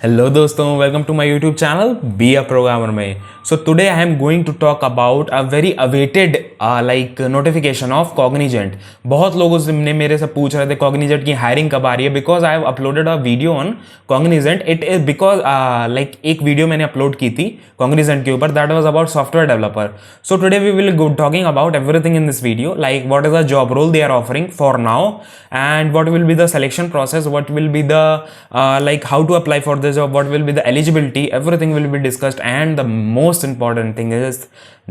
Hello दोस्तों, welcome to my YouTube channel be a programmer में। So today I am going to talk about a very awaited like notification of Cognizant. बहुत लोगों ने मेरे से पूछ रहे थे कॉग्निजेंट की हायरिंग कब आ रही है, because I have uploaded a video on Cognizant. It is because like एक वीडियो मैंने अपलोड की थी कॉग्निजेंट के ऊपर, that was about software developer. So today we will go talking about everything in this video, like what is the job role they are offering for now and what will be the selection process, what will be the like how to apply for this job, what will be the eligibility, everything will be discussed. And the most important thing is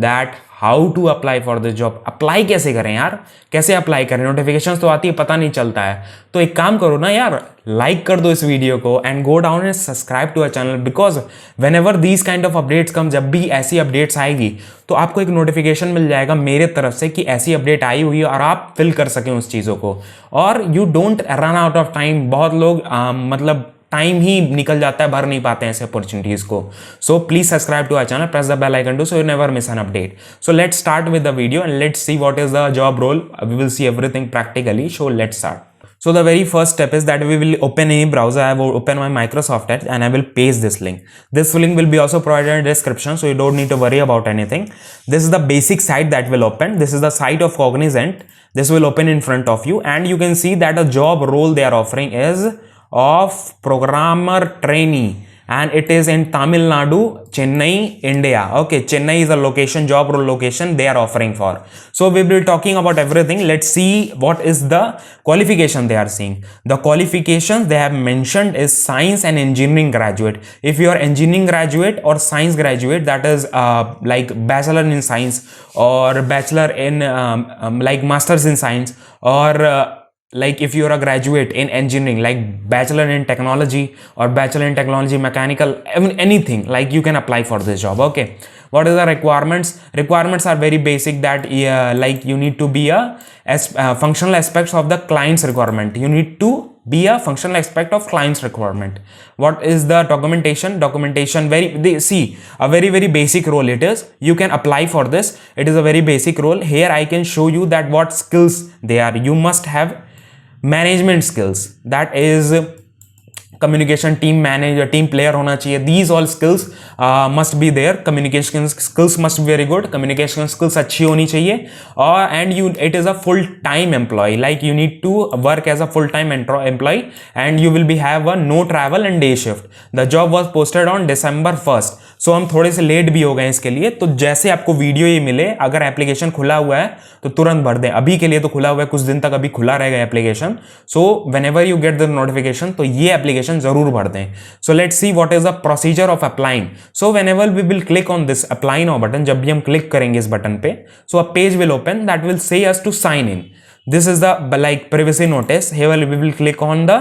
that how to apply for this job. Apply कैसे करें यार, कैसे apply करें? Notifications तो आती है, पता नहीं चलता है। तो एक काम करो ना यार, लाइक कर दो इस वीडियो को and go down and subscribe to our channel, because whenever these kind of updates come, जब भी ऐसी अपडेट्स आएगी तो आपको एक नोटिफिकेशन मिल जाएगा मेरे तरफ से कि ऐसी अपडेट आई हुई है और आप फिल कर सकें उस चीज़ों को। और you don't run out of time. बहुत लोग मतलब टाइम ही निकल जाता है, भर नहीं पाते हैं ऐसे अपॉर्चुनिटीज को। So please subscribe to our channel, press the bell icon to so you never miss an update. So let's start with the video and let's see what is the job role. We will see everything practically. So let's start. So the very first step is that we will open any browser. I will open my Microsoft Edge and I will paste this link. This link will be also provided in the description, so you don't need to worry about anything. This is the basic site that will open. This is the site of Cognizant. This will open in front of you and you can see that the job role they are offering is of programmer trainee and it is in Tamil Nadu, Chennai, India. Okay, Chennai is a location, job role location they are offering for. So we will be talking about everything. Let's see what is the qualification they are seeing. The qualifications they have mentioned is science and engineering graduate. If you are engineering graduate or science graduate, that is like bachelor in science or bachelor in like masters in science, or like if you are a graduate in engineering, like bachelor in technology or bachelor in technology mechanical, anything, like you can apply for this job. Okay, what is the requirements are very basic, that like you need to be a functional aspects of the client's requirement. You need to be a functional aspect of client's requirement. What is the documentation? See, a very basic role it is. You can apply for this. It is a very basic role. Here I can show you that what skills they are. You must have management skills, that is communication, team manager, team player होना चाहिए. These all skills must be there. Communication skills must be very good. Communication skills अच्छी होनी चाहिए. और and you it is a full time employ, like you need to work as a full time employ and you will be have a no travel and day shift. The job was posted on December 1st. सो हम थोड़े से late भी हो गए इसके लिए, तो जैसे आपको वीडियो ये मिले, अगर एप्लीकेशन खुला हुआ है तो तुरंत भर दें. अभी के लिए तो खुला हुआ है, कुछ दिन तक अभी खुला रहेगा application. So whenever you get the notification तो ये एप्लीकेशन जरूर भर दें. So let's see what is the procedure of applying. So whenever we will click on this apply now button, जब भी हम क्लिक करेंगे इस बटन पे, so a page will open that will say us to sign in. This is the like privacy notice. Here we will click on the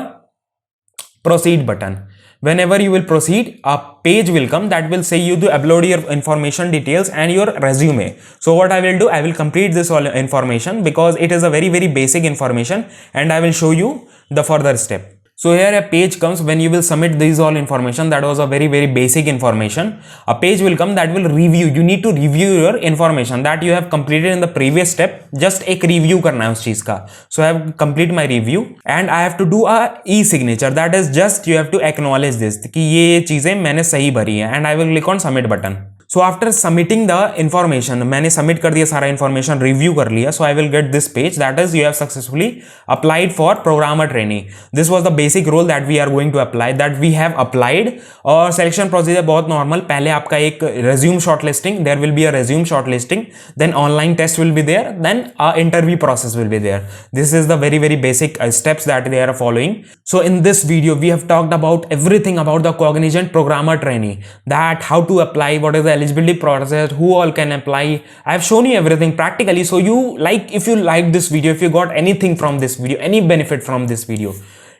proceed button. Whenever you will proceed, a page will come that will say you to upload your information details and your resume. So what I will do, I will complete this all information because it is a very basic information and I will show you the further step. So here a page comes when you will submit these all information. That was a very basic information. A page will come that will review. You need to review your information that you have completed in the previous step. Just एक review करना है उस चीज का. So I have complete my review and I have to do a e-signature. That is just you have to acknowledge this कि ये चीजें मैंने सही भरी है and I will click on submit button. So after submitting the information, मैंने submit कर दिया सारा इंफॉर्मेशन, रिव्यू कर लिया. So I will get this page that is you have successfully applied for programmer training. This was the basic role that we are going to apply, that we have applied. और selection procedure बहुत normal. पहले आपका एक resume shortlisting, there will be a resume shortlisting, then online test will be there, then a interview process will be there. This is the very basic steps that they are following. So in this video we have talked about everything about the Cognizant programmer trainee, that how to apply, what is the eligibility process, who all can apply. I have shown you everything practically. So you like, if you like this video, if you got anything from this video, any benefit from this video,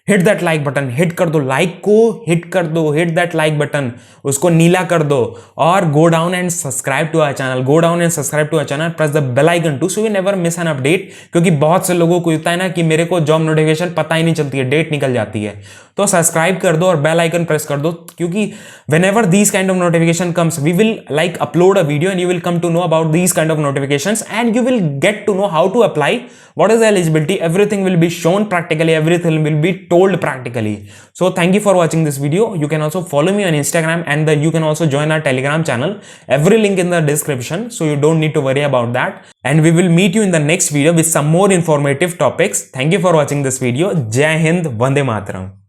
hit that like button, hit कर दो, like को hit कर दो, hit that like button, उसको नीला कर दो. और go down and subscribe to our channel, go down and subscribe to our channel, press the bell icon to so you never miss an update. क्योंकि बहुत से लोगों को होता है ना कि मेरे को जॉब नोटिफिकेशन पता ही नहीं चलती है, डेट निकल जाती है. तो तो सब्सक्राइब कर दो और बेल आइकन प्रेस कर दो, क्योंकि whenever these kind of notification comes, we will like upload a video and you will come to know about these kind of notifications and you will get to know how to apply, what is the eligibility, everything will be shown practically, everything will be told practically. So thank you for watching this video. You can also follow me on Instagram and you can also join our Telegram channel. Every link in the description, so you don't need to worry about that. And we will meet you in the next video with some more informative topics. Thank you for watching this video. Jai Hind, Vande Mataram.